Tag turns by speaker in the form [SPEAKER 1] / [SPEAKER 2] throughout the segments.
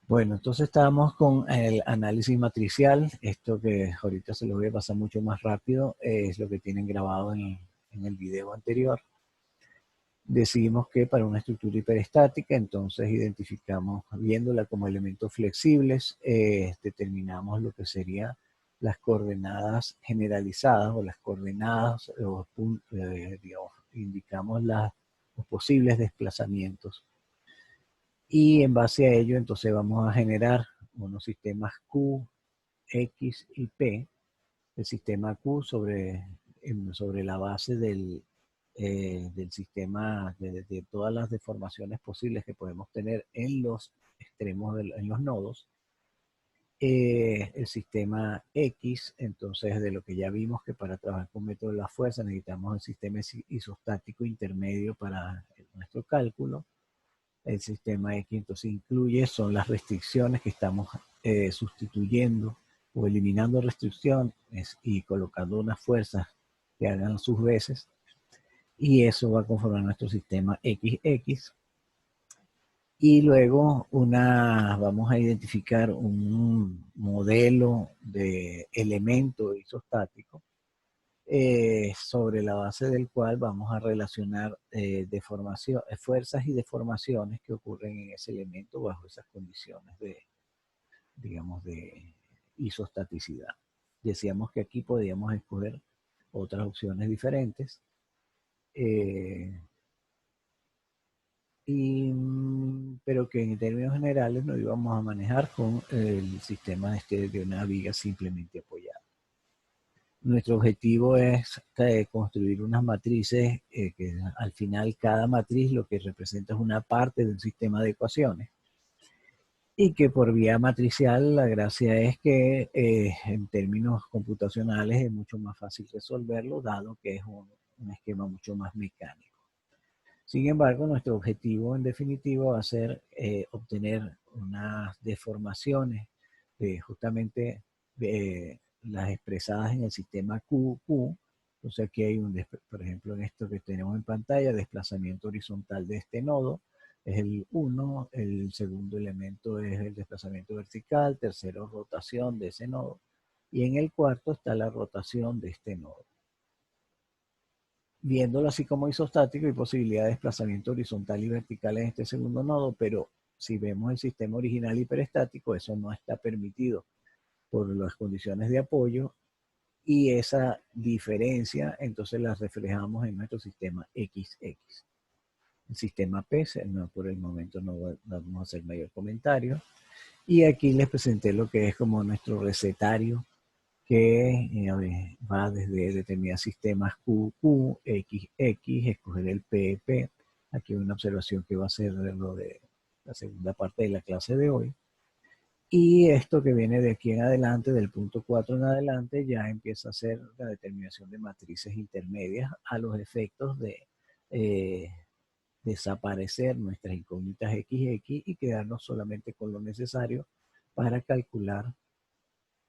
[SPEAKER 1] Bueno, entonces estábamos con el análisis matricial. Esto que ahorita se lo voy a pasar mucho más rápido, es lo que tienen grabado en el video anterior. Decidimos que para una estructura hiperestática, entonces identificamos, viéndola como elementos flexibles, determinamos lo que serían las coordenadas generalizadas o las coordenadas, digamos, indicamos los posibles desplazamientos. Y en base a ello, entonces vamos a generar unos sistemas Q, X y P. El sistema Q sobre la base del sistema de todas las deformaciones posibles que podemos tener en los extremos, en los nodos. El sistema X, entonces de lo que ya vimos que para trabajar con método de la fuerza necesitamos el sistema isostático intermedio para nuestro cálculo. El sistema X entonces incluye, son las restricciones que estamos sustituyendo o eliminando restricciones y colocando unas fuerzas que hagan sus veces, y eso va a conformar nuestro sistema XX. Y luego vamos a identificar un modelo de elemento isostático sobre la base del cual vamos a relacionar fuerzas y deformaciones que ocurren en ese elemento bajo esas condiciones digamos, de isostaticidad. Decíamos que aquí podíamos escoger otras opciones diferentes, pero que en términos generales nos íbamos a manejar con el sistema de una viga simplemente apoyada. Nuestro objetivo es construir unas matrices que al final cada matriz lo que representa es una parte de un sistema de ecuaciones, y que por vía matricial la gracia es que en términos computacionales es mucho más fácil resolverlo, dado que es un esquema mucho más mecánico. Sin embargo, nuestro objetivo en definitiva va a ser obtener unas deformaciones justamente las expresadas en el sistema QQ. Entonces aquí hay por ejemplo, en esto que tenemos en pantalla, desplazamiento horizontal de este nodo es el 1, el segundo elemento es el desplazamiento vertical, tercero rotación de ese nodo, y en el cuarto está la rotación de este nodo. Viéndolo así como isostático, hay posibilidad de desplazamiento horizontal y vertical en este segundo nodo, pero si vemos el sistema original hiperestático, eso no está permitido por las condiciones de apoyo, y esa diferencia entonces la reflejamos en nuestro sistema XX. El sistema P, no, por el momento no vamos a hacer mayor comentario, y aquí les presenté lo que es como nuestro recetario, que va desde determinar sistemas QQ, XX, escoger el PP. Aquí hay una observación que va a ser de lo de la segunda parte de la clase de hoy. Y esto que viene de aquí en adelante, del punto 4 en adelante, ya empieza a ser la determinación de matrices intermedias a los efectos de desaparecer nuestras incógnitas XX y quedarnos solamente con lo necesario para calcular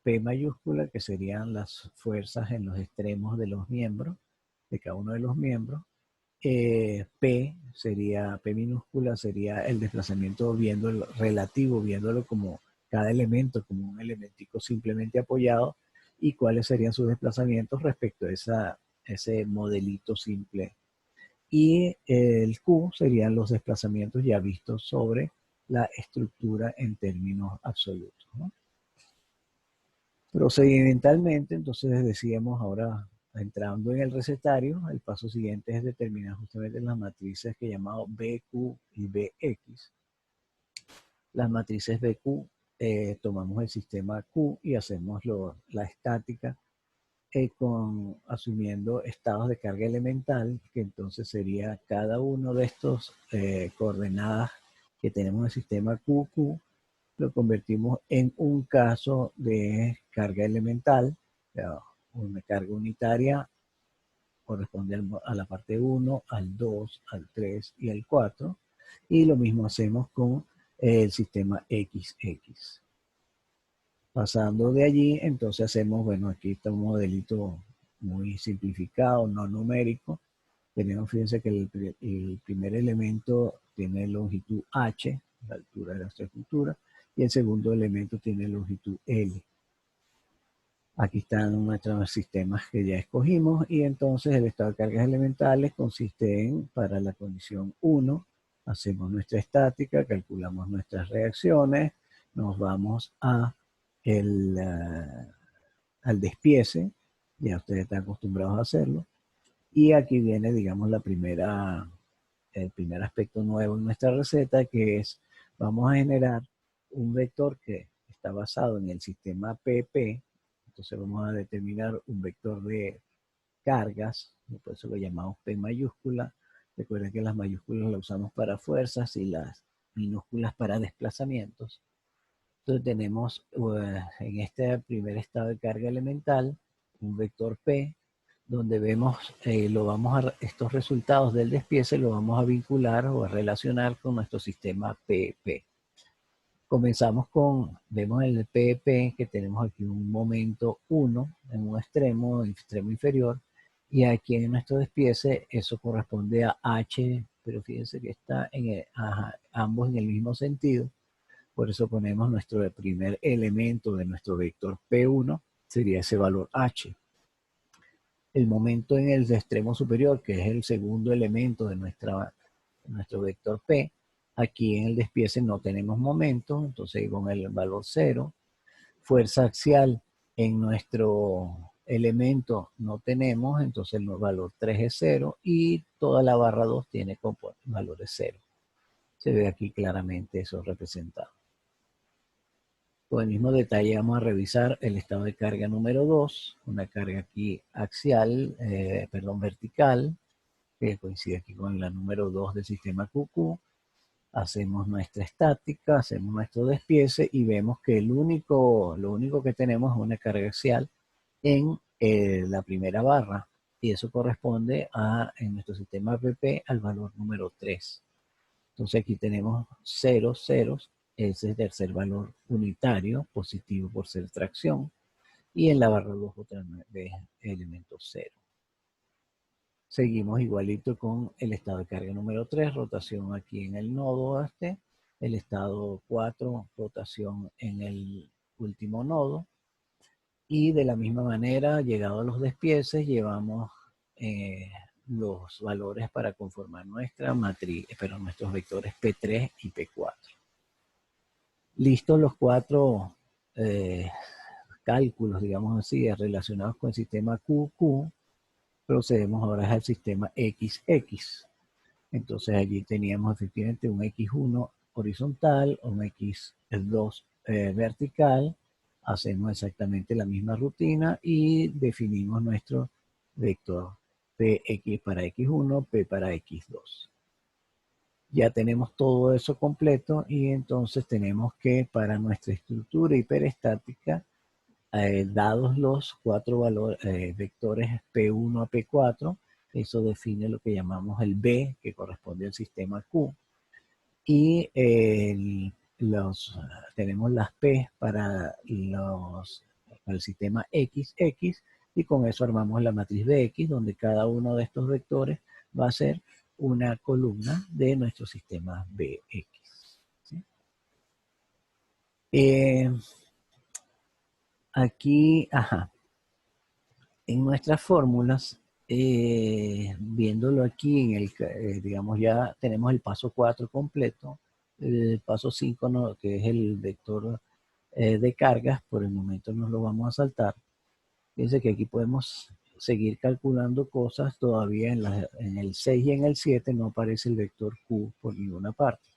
[SPEAKER 1] P mayúscula, que serían las fuerzas en los extremos de los miembros, de cada uno de los miembros. P minúscula sería el desplazamiento viéndolo relativo, viéndolo como cada elemento, como un elementico simplemente apoyado, y cuáles serían sus desplazamientos respecto a ese modelito simple. Y el Q serían los desplazamientos ya vistos sobre la estructura en términos absolutos, ¿no? Procedimentalmente, entonces decíamos ahora, entrando en el recetario, el paso siguiente es determinar justamente las matrices que llamamos BQ y BX. Las matrices BQ, tomamos el sistema Q y hacemos la estática asumiendo estados de carga elemental, que entonces sería cada uno de estos coordenadas que tenemos en el sistema QQ, lo convertimos en un caso de carga elemental. O sea, una carga unitaria corresponde a la parte 1, al 2, al 3 y al 4. Y lo mismo hacemos con el sistema XX. Pasando de allí, entonces hacemos, bueno, aquí está un modelito muy simplificado, no numérico. Tenemos, fíjense que el primer elemento tiene longitud h, la altura de nuestra estructura, y el segundo elemento tiene longitud L. Aquí están nuestros sistemas que ya escogimos y entonces el estado de cargas elementales consiste en, para la condición 1, hacemos nuestra estática, calculamos nuestras reacciones, nos vamos al despiece, ya ustedes están acostumbrados a hacerlo, y aquí viene, digamos, el primer aspecto nuevo en nuestra receta, que es, vamos a generar un vector que está basado en el sistema PP. Entonces vamos a determinar un vector de cargas, por eso lo llamamos P mayúscula. Recuerden que las mayúsculas las usamos para fuerzas y las minúsculas para desplazamientos. Entonces tenemos en este primer estado de carga elemental un vector P, donde vemos, estos resultados del despiece los vamos a vincular o a relacionar con nuestro sistema PP. Comenzamos vemos el PP que tenemos aquí un momento 1 en un extremo inferior, y aquí en nuestro despiece eso corresponde a H, pero fíjense que está ambos en el mismo sentido. Por eso ponemos nuestro primer elemento de nuestro vector P1, sería ese valor H. El momento en el extremo superior, que es el segundo elemento de nuestro vector P, aquí en el despiece no tenemos momento, entonces con el valor 0. Fuerza axial en nuestro elemento no tenemos, entonces el valor 3 es 0 y toda la barra 2 tiene valores 0. Se ve aquí claramente eso representado. Con el mismo detalle vamos a revisar el estado de carga número 2, una carga aquí axial, vertical, que coincide aquí con la número 2 del sistema QQ. Hacemos nuestra estática, hacemos nuestro despiece y vemos que lo único que tenemos es una carga axial en la primera barra, y eso corresponde en nuestro sistema PP al valor número 3. Entonces aquí tenemos 0, ceros, ese es el tercer valor unitario, positivo por ser tracción, y en la barra 2 otra vez elemento 0. Seguimos igualito con el estado de carga número 3, rotación aquí en el nodo el estado 4, rotación en el último nodo, y de la misma manera, llegado a los despieces, llevamos los valores para conformar nuestra matriz, nuestros vectores P3 y P4. Listos los 4 cálculos, digamos así, relacionados con el sistema QQ, procedemos ahora al sistema XX. Entonces allí teníamos efectivamente un X1 horizontal, un X2 vertical. Hacemos exactamente la misma rutina y definimos nuestro vector PX para X1, P para X2. Ya tenemos todo eso completo y entonces tenemos que para nuestra estructura hiperestática, dados los 4 vectores P1 a P4, eso define lo que llamamos el B, que corresponde al sistema Q. Y tenemos las P para el sistema XX, y con eso armamos la matriz BX, donde cada uno de estos vectores va a ser una columna de nuestro sistema BX. ¿Sí? Aquí, en nuestras fórmulas, viéndolo aquí, digamos ya tenemos el paso 4 completo, el paso 5, ¿no?, que es el vector de cargas, por el momento nos lo vamos a saltar. Fíjense que aquí podemos seguir calculando cosas todavía en el 6 y en el 7 no aparece el vector Q por ninguna parte,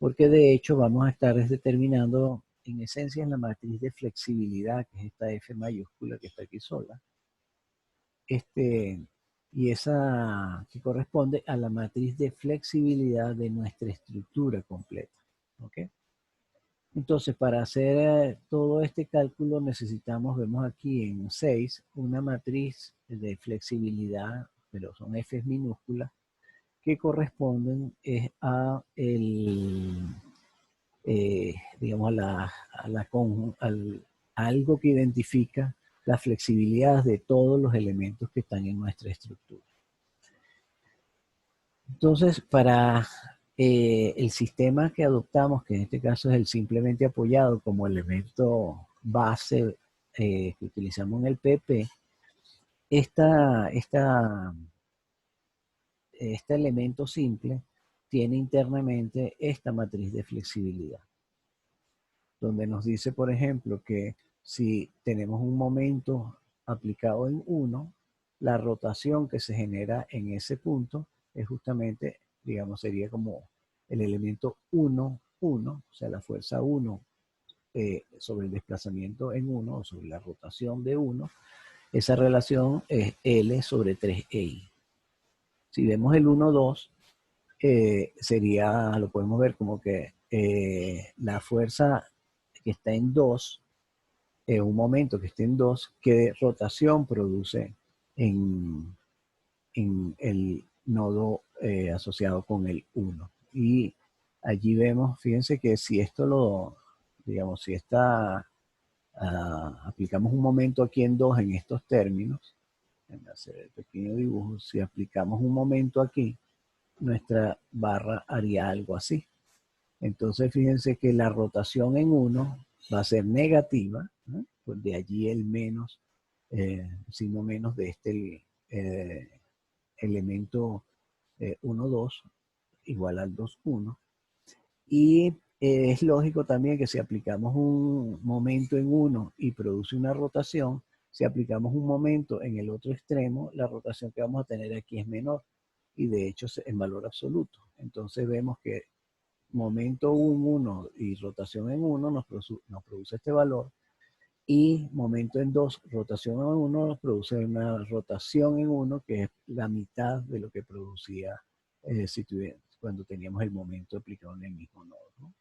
[SPEAKER 1] porque de hecho vamos a estar determinando en esencia en la matriz de flexibilidad, que es esta F mayúscula que está aquí sola, y esa que corresponde a la matriz de flexibilidad de nuestra estructura completa. ¿Okay? Entonces, para hacer todo este cálculo necesitamos, vemos aquí en 6, una matriz de flexibilidad, pero son Fs minúsculas, que corresponden a digamos, algo que identifica la flexibilidad de todos los elementos que están en nuestra estructura. Entonces, para El sistema que adoptamos, que en este caso es el simplemente apoyado como elemento base que utilizamos en el PP, esta, esta, este elemento simple tiene internamente esta matriz de flexibilidad, donde nos dice, por ejemplo, que si tenemos un momento aplicado en 1, la rotación que se genera en ese punto es justamente, digamos, sería como el elemento 1, 1, o sea, la fuerza 1 sobre el desplazamiento en 1 o sobre la rotación de 1, esa relación es L sobre 3I. Si vemos el 1, 2, sería, lo podemos ver como que la fuerza que está en 2, un momento que esté en 2, qué rotación produce en, en el nodo asociado con el 1. Y allí vemos, fíjense que si esto lo, digamos, si está, aplicamos un momento aquí en 2 en estos términos, en hacer el pequeño dibujo, si aplicamos un momento aquí, nuestra barra haría algo así. Entonces fíjense que la rotación en 1 va a ser negativa, ¿no? Pues de allí el menos, signo menos de este elemento 1, 2 igual al 2, 1. Y es lógico también que si aplicamos un momento en 1 y produce una rotación, si aplicamos un momento en el otro extremo, la rotación que vamos a tener aquí es menor y de hecho es en valor absoluto. Entonces vemos que momento en 1 y rotación en 1 nos produce este valor, y momento en 2, rotación en 1 nos produce una rotación en 1 que es la mitad de lo que producía si cuando teníamos el momento aplicado en el mismo nodo, ¿no?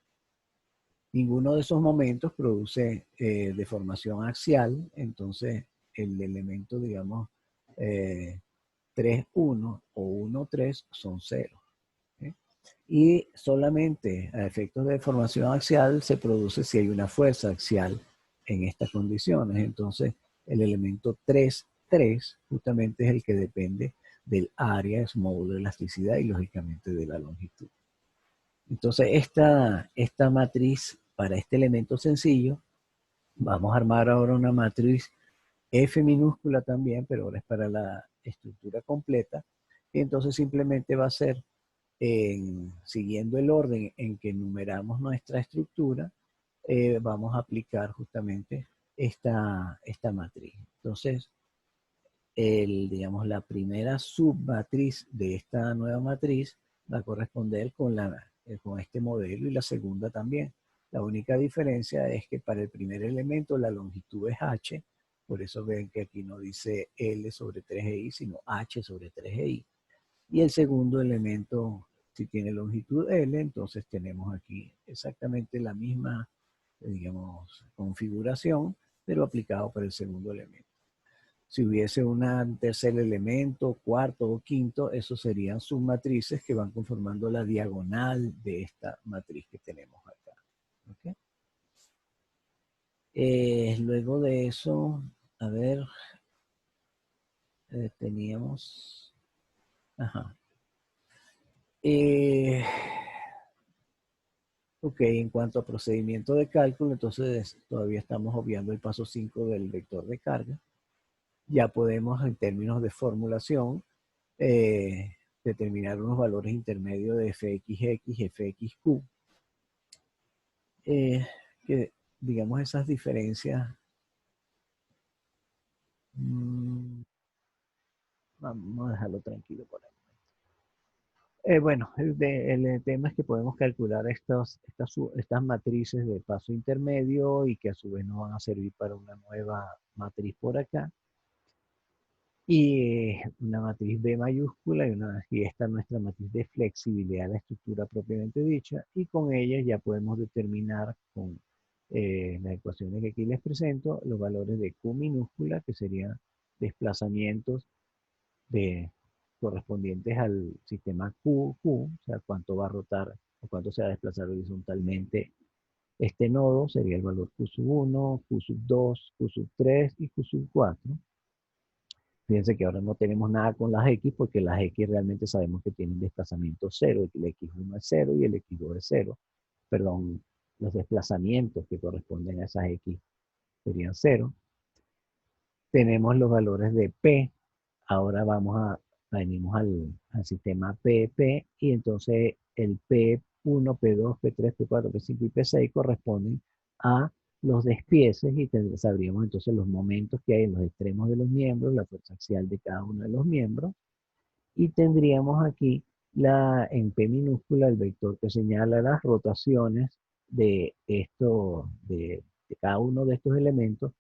[SPEAKER 1] Ninguno de esos momentos produce deformación axial, entonces el elemento, digamos, 3, 1 o 1, 3 son 0. ¿Sí? Y solamente a efectos de deformación axial se produce si hay una fuerza axial en estas condiciones. Entonces, el elemento 3, 3 justamente es el que depende del área, su módulo de elasticidad y lógicamente de la longitud. Entonces, esta matriz para este elemento sencillo, vamos a armar ahora una matriz F minúscula también, pero ahora es para la estructura completa. Y entonces simplemente va a ser siguiendo el orden en que numeramos nuestra estructura, vamos a aplicar justamente esta matriz. Entonces, digamos, la primera submatriz de esta nueva matriz va a corresponder con este modelo y la segunda también. La única diferencia es que para el primer elemento la longitud es h, por eso ven que aquí no dice L sobre 3i, sino h sobre 3i. Y el segundo elemento, si tiene longitud L, entonces tenemos aquí exactamente la misma, digamos, configuración, pero aplicado para el segundo elemento. Si hubiese un tercer elemento, cuarto o quinto, esos serían submatrices que van conformando la diagonal de esta matriz que tenemos acá. ¿Okay? Luego de eso, a ver, teníamos... Ajá. Ok, en cuanto a procedimiento de cálculo, entonces todavía estamos obviando el paso 5 del vector de carga. Ya podemos, en términos de formulación, determinar unos valores intermedios de fxx y fxq. Que, digamos, esas diferencias, vamos a dejarlo tranquilo por ahí. Bueno, el tema es que podemos calcular estas matrices de paso intermedio y que a su vez nos van a servir para una nueva matriz por acá. Y una matriz B mayúscula y esta es nuestra matriz de flexibilidad de la estructura propiamente dicha, y con ella ya podemos determinar con las ecuaciones que aquí les presento los valores de Q minúscula, que serían desplazamientos correspondientes al sistema QQ, o sea, cuánto va a rotar o cuánto se va a desplazar horizontalmente este nodo, sería el valor Q sub 1, Q sub 2, Q sub 3 y Q sub 4. Fíjense que ahora no tenemos nada con las X porque las X realmente sabemos que tienen desplazamiento cero, el X1 es cero y el X2 es cero. Perdón, los desplazamientos que corresponden a esas X serían cero. Tenemos los valores de P. Ahora venimos al sistema PP y entonces el P1, P2, P3, P4, P5 y P6 corresponden a los despieces y sabríamos entonces los momentos que hay en los extremos de los miembros, la fuerza axial de cada uno de los miembros y tendríamos aquí en P minúscula el vector que señala las rotaciones de cada uno de estos elementos,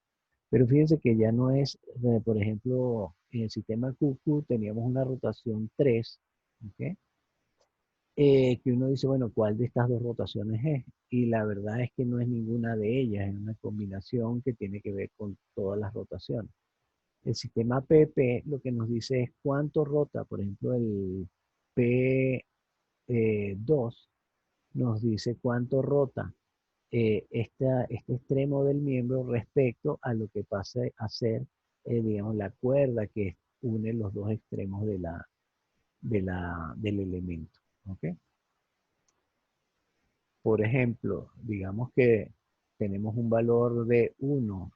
[SPEAKER 1] pero fíjense que ya no es, por ejemplo, en el sistema QQ teníamos una rotación 3, ¿ok? Que uno dice, bueno, ¿cuál de estas dos rotaciones es? Y la verdad es que no es ninguna de ellas, es una combinación que tiene que ver con todas las rotaciones. El sistema PP lo que nos dice es cuánto rota, por ejemplo, el P2 nos dice cuánto rota este extremo del miembro respecto a lo que pase a ser, digamos, la cuerda que une los dos extremos del elemento. ¿Okay? Por ejemplo, digamos que tenemos un valor de 1,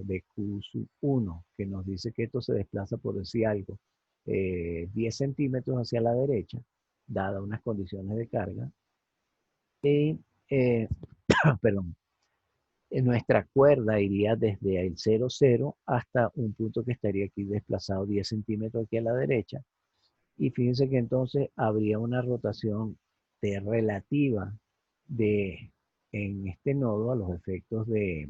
[SPEAKER 1] de Q sub 1, que nos dice que esto se desplaza, por decir algo, 10 centímetros hacia la derecha, dadas unas condiciones de carga. Y, perdón, nuestra cuerda iría desde el 0, 0 hasta un punto que estaría aquí desplazado 10 centímetros aquí a la derecha. Y fíjense que entonces habría una rotación relativa en este nodo a los efectos de,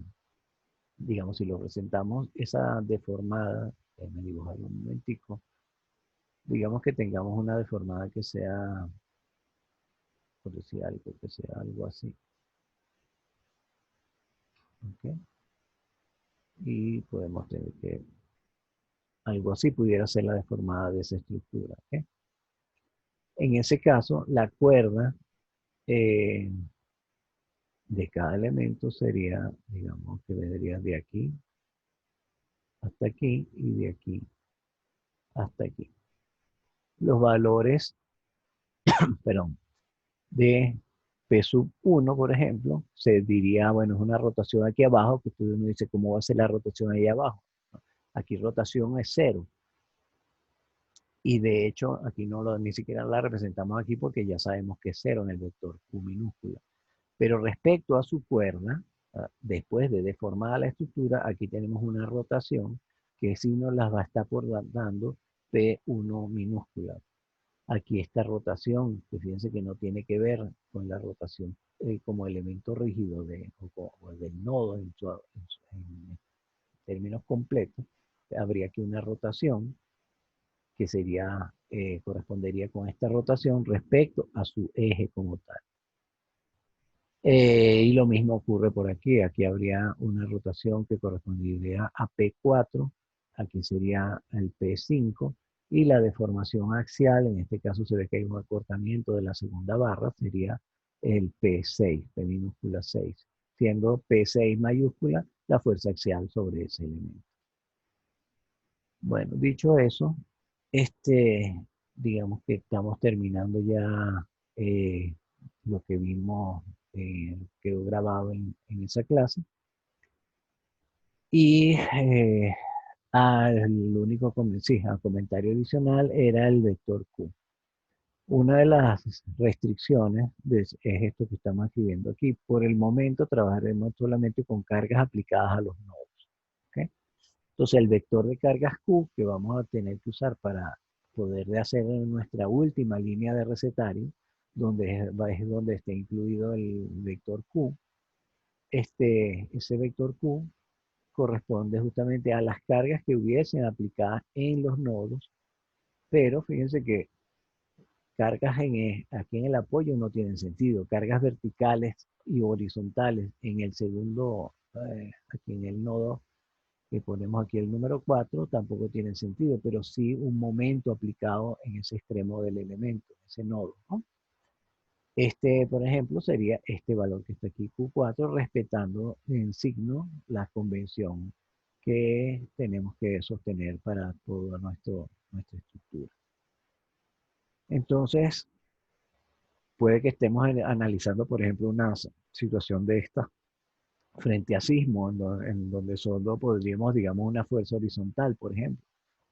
[SPEAKER 1] digamos, si lo presentamos esa deformada, déjenme dibujarlo un momentico, digamos que tengamos una deformada que sea, por decir algo, que sea algo así. ¿Okay? Y podemos tener que, algo así pudiera ser la deformada de esa estructura. ¿Okay? En ese caso, la cuerda de cada elemento sería, digamos, que vendría de aquí hasta aquí y de aquí hasta aquí. Los valores, perdón, de P sub 1, por ejemplo, se diría, bueno, es una rotación aquí abajo, que uno dice, ¿cómo va a ser la rotación ahí abajo? Aquí rotación es cero. Y de hecho, aquí ni siquiera la representamos aquí porque ya sabemos que es cero en el vector Q minúscula. Pero respecto a su cuerda, después de deformada la estructura, aquí tenemos una rotación que sí nos las va a estar dando P1 minúscula. Aquí esta rotación, que fíjense que no tiene que ver con la rotación como elemento rígido o del nodo en términos completos, habría aquí una rotación que sería, correspondería con esta rotación respecto a su eje como tal. Y lo mismo ocurre por aquí. Aquí habría una rotación que correspondería a P4. Aquí sería el P5. Y la deformación axial, en este caso se ve que hay un acortamiento de la segunda barra, sería el P6, P minúscula 6, siendo P6 mayúscula la fuerza axial sobre ese elemento. Bueno, dicho eso, digamos que estamos terminando ya lo que vimos, quedó grabado en esa clase. Y el único comentario adicional era el vector Q. Una de las restricciones es esto que estamos escribiendo aquí. Por el momento trabajaremos solamente con cargas aplicadas a los nodos. ¿Okay? Entonces el vector de cargas Q que vamos a tener que usar para poder hacer nuestra última línea de recetario, es donde está incluido el vector Q, ese vector Q corresponde justamente a las cargas que hubiesen aplicadas en los nodos, pero fíjense que cargas aquí en el apoyo no tienen sentido, cargas verticales y horizontales en el segundo, aquí en el nodo que ponemos aquí el número 4, tampoco tienen sentido, pero sí un momento aplicado en ese extremo del elemento, en ese nodo, ¿no? Por ejemplo, sería este valor que está aquí, Q4, respetando en signo la convención que tenemos que sostener para toda nuestra estructura. Entonces, puede que estemos analizando, por ejemplo, una situación de esta frente a sismo, en donde solo podríamos, digamos, una fuerza horizontal, por ejemplo.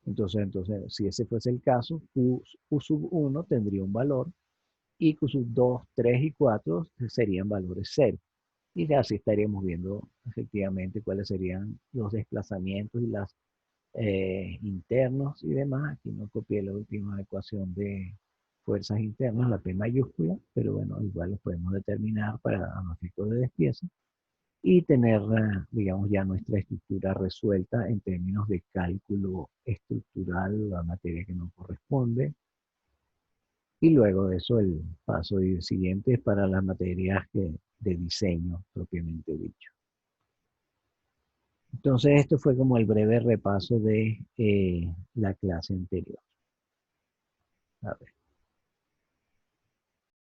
[SPEAKER 1] Entonces, si ese fuese el caso, Q sub 1 tendría un valor y Q sub 2, 3 y 4 serían valores cero. Y así estaríamos viendo efectivamente cuáles serían los desplazamientos y las internos y demás. Aquí no copié la última ecuación de fuerzas internas, la P mayúscula, pero bueno, igual lo podemos determinar para los efectos de despiece y tener, digamos, ya nuestra estructura resuelta en términos de cálculo estructural, la materia que nos corresponde. Y luego de eso el paso siguiente es para las materias de diseño propiamente dicho. Entonces esto fue como el breve repaso de la clase anterior. A ver.